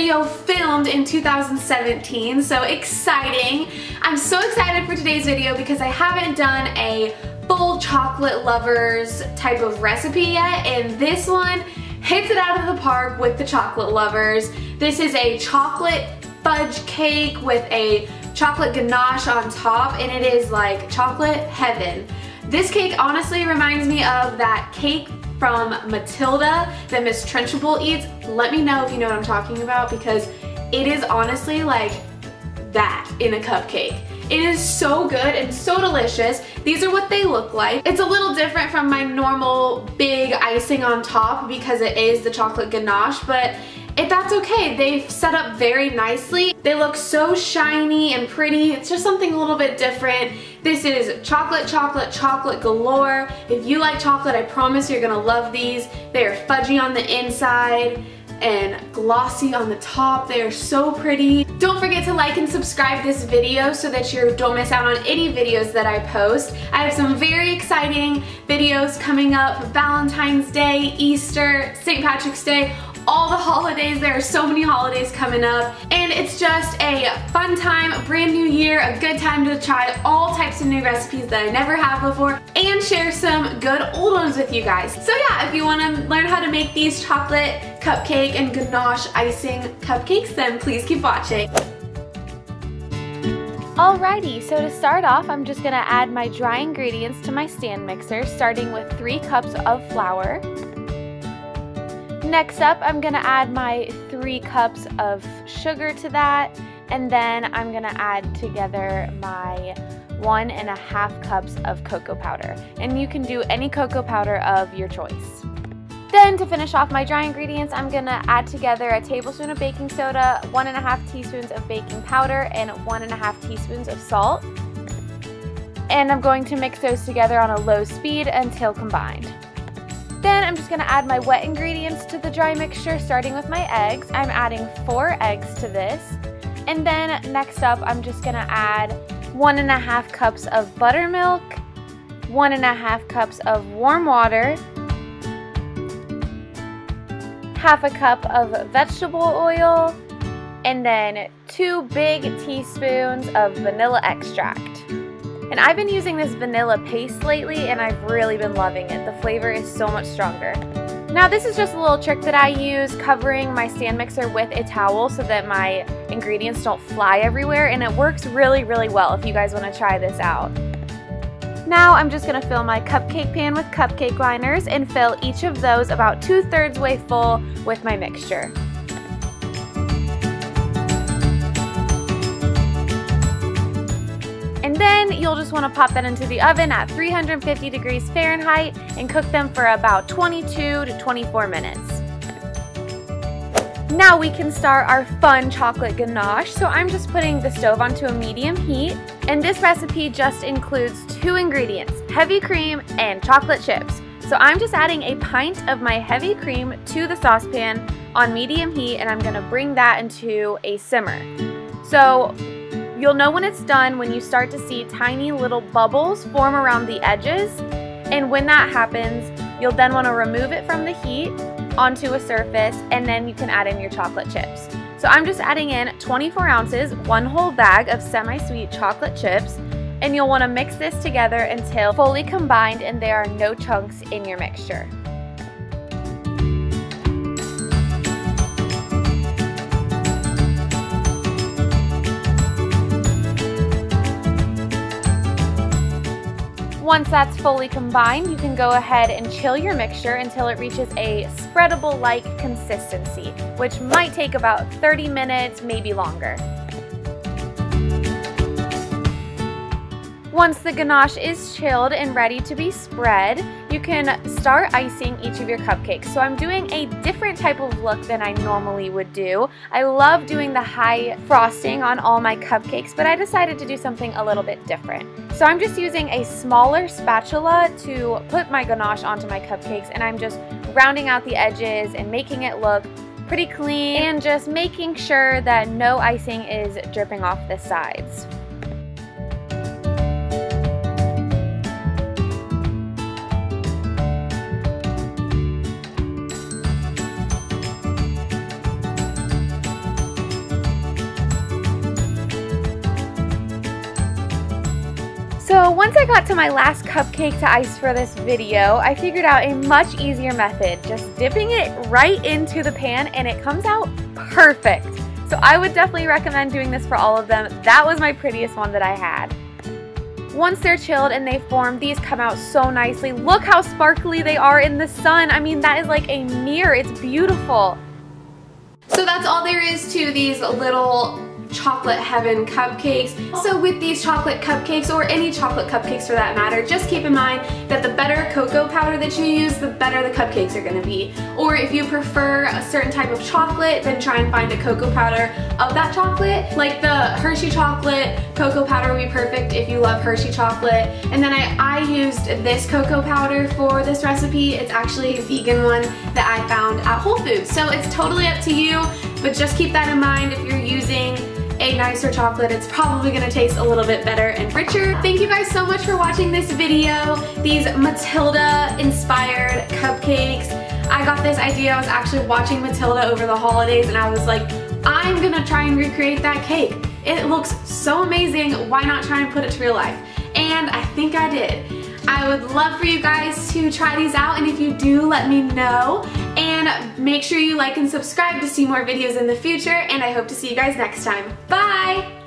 video filmed in 2017, so exciting. I'm so excited for today's video because I haven't done a full chocolate lovers type of recipe yet, and this one hits it out of the park with the chocolate lovers. This is a chocolate fudge cake with a chocolate ganache on top, and it is like chocolate heaven. This cake honestly reminds me of that cake from Matilda that Miss Trunchbull eats. Let me know if you know what I'm talking about, because it is honestly like that in a cupcake. It is so good and so delicious. These are what they look like. It's a little different from my normal big icing on top because it is the chocolate ganache, but that's okay. They've set up very nicely. They look so shiny and pretty. It's just something a little bit different. This is chocolate, chocolate, chocolate galore. If you like chocolate, I promise you're gonna love these. They are fudgy on the inside and glossy on the top. They are so pretty. Don't forget to like and subscribe this video so that you don't miss out on any videos that I post. I have some very exciting videos coming up for Valentine's Day, Easter, St. Patrick's Day, all the holidays. There are so many holidays coming up, and it's just a fun time, brand new year, a good time to try all types of new recipes that I never have before and share some good old ones with you guys. So yeah, if you want to learn how to make these chocolate cupcake and ganache icing cupcakes, then please keep watching. Alrighty, so to start off, I'm just gonna add my dry ingredients to my stand mixer, starting with 3 cups of flour. Next up, I'm gonna add my 3 cups of sugar to that, and then I'm gonna add together my 1.5 cups of cocoa powder. And you can do any cocoa powder of your choice. Then to finish off my dry ingredients, I'm gonna add together a tablespoon of baking soda, 1.5 teaspoons of baking powder, and 1.5 teaspoons of salt. And I'm going to mix those together on a low speed until combined. Then I'm just gonna add my wet ingredients to the dry mixture, starting with my eggs. I'm adding 4 eggs to this. And then next up, I'm just gonna add 1.5 cups of buttermilk, 1.5 cups of warm water, 1/2 cup of vegetable oil, and then 2 big teaspoons of vanilla extract. And I've been using this vanilla paste lately, and I've really been loving it. The flavor is so much stronger. Now this is just a little trick that I use, covering my stand mixer with a towel so that my ingredients don't fly everywhere, and it works really, really well if you guys want to try this out. Now I'm just going to fill my cupcake pan with cupcake liners and fill each of those about 2/3 way full with my mixture. And then you'll just want to pop that into the oven at 350 degrees Fahrenheit and cook them for about 22 to 24 minutes. Now we can start our fun chocolate ganache. So I'm just putting the stove onto a medium heat, and this recipe just includes 2 ingredients, heavy cream and chocolate chips. So I'm just adding a pint of my heavy cream to the saucepan on medium heat, and I'm going to bring that into a simmer. So you'll know when it's done when you start to see tiny little bubbles form around the edges, and when that happens, you'll then want to remove it from the heat onto a surface, and then you can add in your chocolate chips. So I'm just adding in 24 ounces, 1 whole bag of semi-sweet chocolate chips, and you'll want to mix this together until fully combined and there are no chunks in your mixture. Once that's fully combined, you can go ahead and chill your mixture until it reaches a spreadable-like consistency, which might take about 30 minutes, maybe longer. Once the ganache is chilled and ready to be spread, you can start icing each of your cupcakes. So I'm doing a different type of look than I normally would do. I love doing the high frosting on all my cupcakes, but I decided to do something a little bit different. So I'm just using a smaller spatula to put my ganache onto my cupcakes, and I'm just rounding out the edges and making it look pretty clean and just making sure that no icing is dripping off the sides. So once I got to my last cupcake to ice for this video, I figured out a much easier method, just dipping it right into the pan and it comes out perfect. So I would definitely recommend doing this for all of them. That was my prettiest one that I had. Once they're chilled and they form, these come out so nicely. Look how sparkly they are in the sun. I mean, that is like a mirror. It's beautiful. So that's all there is to these little chocolate heaven cupcakes. Also with these chocolate cupcakes, or any chocolate cupcakes for that matter, just keep in mind that the better cocoa powder that you use, the better the cupcakes are going to be. Or if you prefer a certain type of chocolate, then try and find a cocoa powder of that chocolate. Like the Hershey chocolate cocoa powder would be perfect if you love Hershey chocolate. And then I used this cocoa powder for this recipe. It's actually a vegan one that I found at Whole Foods. So it's totally up to you, but just keep that in mind. If you're using a nicer chocolate, it's probably going to taste a little bit better and richer. Thank you guys so much for watching this video. These Matilda inspired cupcakes. I got this idea. I was actually watching Matilda over the holidays and I was like, I'm gonna try and recreate that cake. It looks so amazing. Why not try and put it to real life? And I think I did. I would love for you guys to try these out, and if you do, let me know. And make sure you like and subscribe to see more videos in the future, and I hope to see you guys next time. Bye!